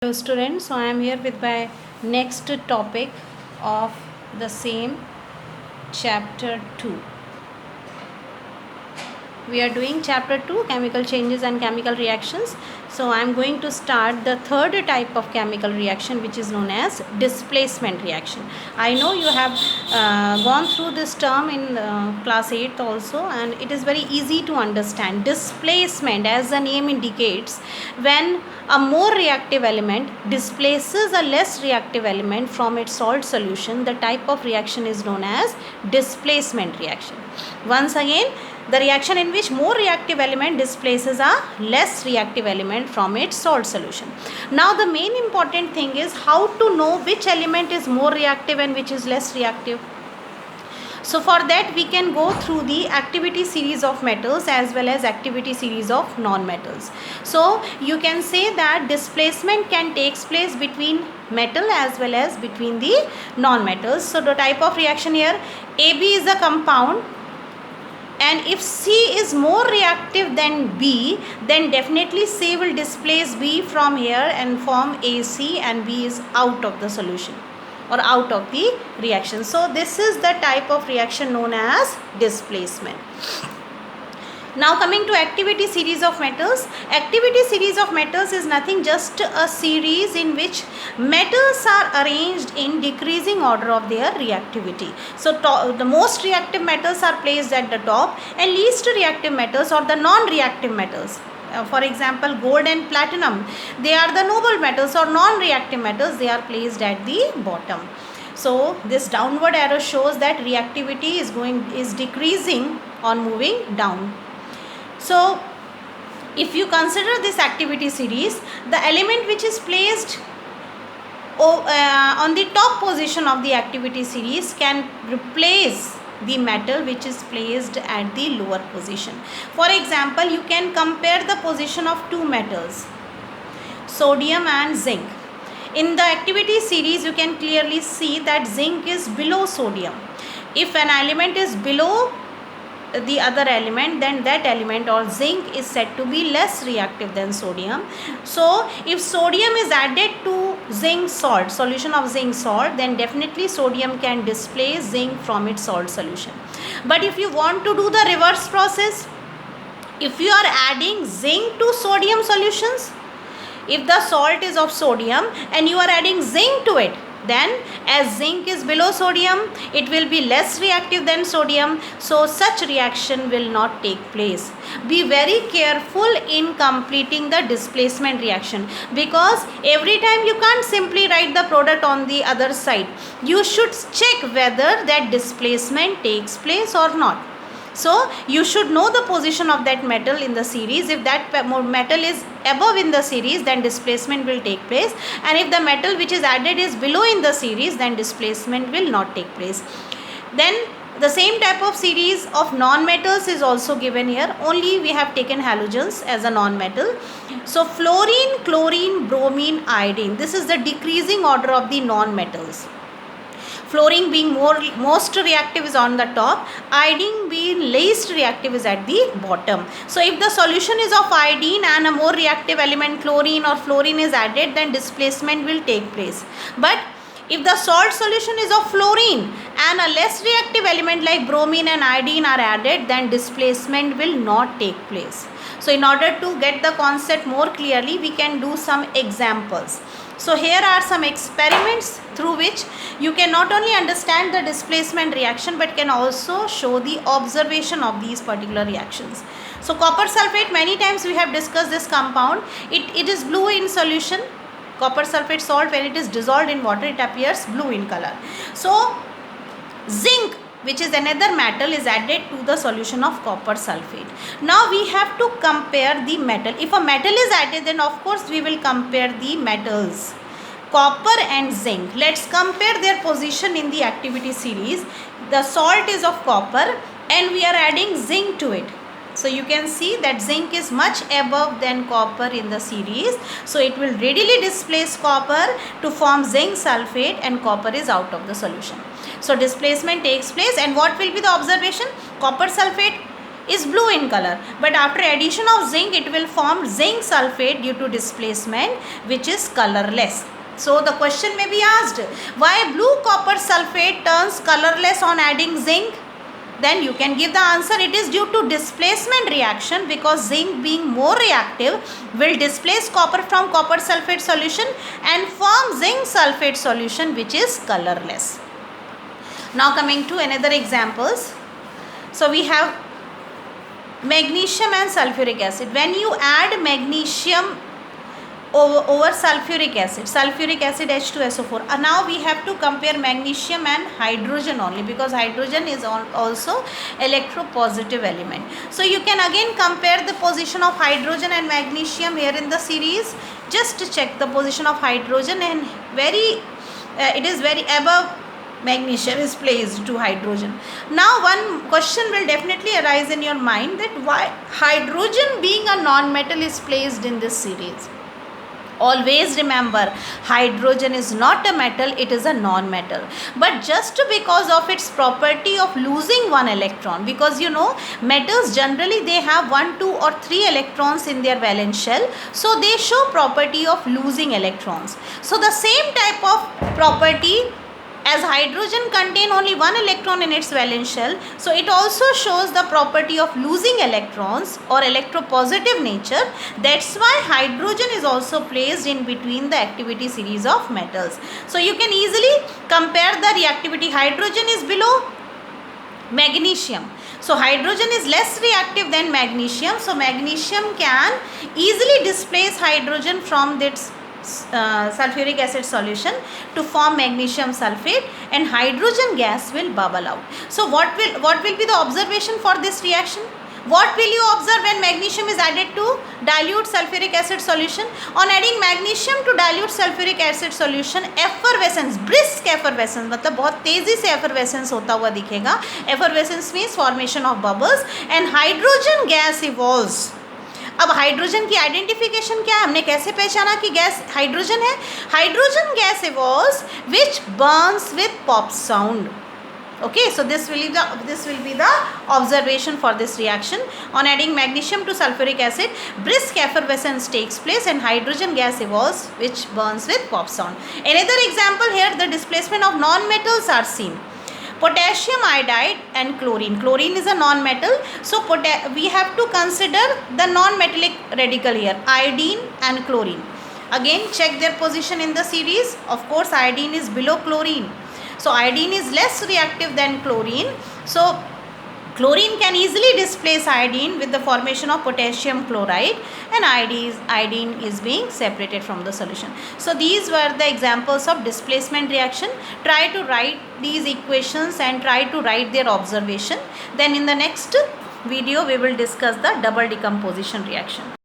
Hello students, so I am here with my next topic of the same chapter 2. We are doing chapter 2, chemical changes and chemical reactions. So I am going to start the third type of chemical reaction, which is known as displacement reaction. I know you have gone through this term in class 8 also, and it is very easy to understand. Displacement, as the name indicates, when a more reactive element displaces a less reactive element from its salt solution, the type of reaction is known as displacement reaction. Once again, the reaction in which more reactive element displaces a less reactive element from its salt solution. Now the main important thing is how to know which element is more reactive and which is less reactive. So for that we can go through the activity series of metals as well as activity series of non-metals. So you can say that displacement can take place between metal as well as between the non-metals. So the type of reaction here, AB is a compound, and if C is more reactive than B, then definitely C will displace B from here and form AC, and B is out of the solution or out of the reaction. So this is the type of reaction known as displacement. Now coming to activity series of metals. Activity series of metals is nothing just a series in which metals are arranged in decreasing order of their reactivity. So the most reactive metals are placed at the top, and least reactive metals or the non-reactive metals, for example gold and platinum, they are the noble metals or non-reactive metals, they are placed at the bottom. So this downward arrow shows that reactivity is decreasing on moving down. So if you consider this activity series, the element which is placed on the top position of the activity series can replace the metal which is placed at the lower position. For example, you can compare the position of two metals, sodium and zinc. In the activity series, you can clearly see that zinc is below sodium. If an element is below the other element, then that element or zinc is said to be less reactive than sodium. So if sodium is added to zinc salt, solution of zinc salt, then definitely sodium can displace zinc from its salt solution. But if you want to do the reverse process, if you are adding zinc to sodium solutions, if the salt is of sodium and you are adding zinc to it, then as zinc is below sodium, it will be less reactive than sodium, so such reaction will not take place. Be very careful in completing the displacement reaction, because every time you can't simply write the product on the other side. You should check whether that displacement takes place or not. So you should know the position of that metal in the series. If that metal is above in the series, then displacement will take place, and if the metal which is added is below in the series, then displacement will not take place. Then the same type of series of non-metals is also given here, only we have taken halogens as a non-metal. So fluorine, chlorine, bromine, iodine, this is the decreasing order of the non-metals. Fluorine being most reactive is on the top, iodine being least reactive is at the bottom. So if the solution is of iodine and a more reactive element chlorine or fluorine is added, then displacement will take place. But if the salt solution is of fluorine and a less reactive element like bromine and iodine are added, then displacement will not take place. So in order to get the concept more clearly, we can do some examples. So here are some experiments through which you can not only understand the displacement reaction but can also show the observation of these particular reactions. So copper sulfate, many times we have discussed this compound. It is blue in solution. Copper sulfate salt, when it is dissolved in water, it appears blue in color. So zinc, which is another metal, is added to the solution of copper sulfate. Now we have to compare the metal. If a metal is added, then of course we will compare the metals, copper and zinc. Let's compare their position in the activity series. The salt is of copper and we are adding zinc to it. So you can see that zinc is much above than copper in the series. So it will readily displace copper to form zinc sulfate, and copper is out of the solution. So displacement takes place, and what will be the observation? Copper sulfate is blue in color, but after addition of zinc it will form zinc sulfate due to displacement, which is colorless. So the question may be asked, why blue copper sulfate turns colorless on adding zinc? Then you can give the answer, it is due to displacement reaction, because zinc being more reactive will displace copper from copper sulfate solution and form zinc sulfate solution, which is colorless. Now coming to another examples. So we have magnesium and sulfuric acid. When you add magnesium over sulfuric acid H2SO4, now we have to compare magnesium and hydrogen only, because hydrogen is also electropositive element. So you can again compare the position of hydrogen and magnesium here in the series. Just to check the position of hydrogen, and it is very above magnesium is placed to hydrogen. Now one question will definitely arise in your mind, that why hydrogen being a non-metal is placed in this series. Always remember, hydrogen is not a metal, it is a non-metal. But just because of its property of losing one electron, because you know metals generally they have 1, 2 or 3 electrons in their valence shell, so they show property of losing electrons. So the same type of property, as hydrogen contain only 1 electron in its valence shell, so it also shows the property of losing electrons or electropositive nature. That's why hydrogen is also placed in between the activity series of metals. So you can easily compare the reactivity. Hydrogen is below magnesium, so hydrogen is less reactive than magnesium, so magnesium can easily displace hydrogen from its sulfuric acid solution to form magnesium sulfate, and hydrogen gas will bubble out. So what will be the observation for this reaction? What will you observe when magnesium is added to dilute sulfuric acid solution? On adding magnesium to dilute sulfuric acid solution, effervescence, brisk effervescence, मतलब बहुत तेजी से effervescence होता हुआ दिखेगा. Effervescence means formation of bubbles, and hydrogen gas evolves. अब hydrogen की identification क्या है, हमने कैसे पहचाना कि गैस हाइड्रोजन है? Hydrogen gas evolves which burns with pop sound. Okay, so this will be the observation for this reaction. On adding magnesium to sulfuric acid, brisk effervescence takes place and hydrogen gas evolves which burns with pop sound. Another example here, the displacement of non-metals are seen. Potassium iodide and chlorine. Chlorine is a non-metal, so we have to consider the non-metallic radical here, iodine and chlorine. Again check their position in the series. Of course iodine is below chlorine, so iodine is less reactive than chlorine, so chlorine can easily displace iodine with the formation of potassium chloride, and iodine is being separated from the solution. So these were the examples of displacement reaction. Try to write these equations and try to write their observation. Then in the next video we will discuss the double decomposition reaction.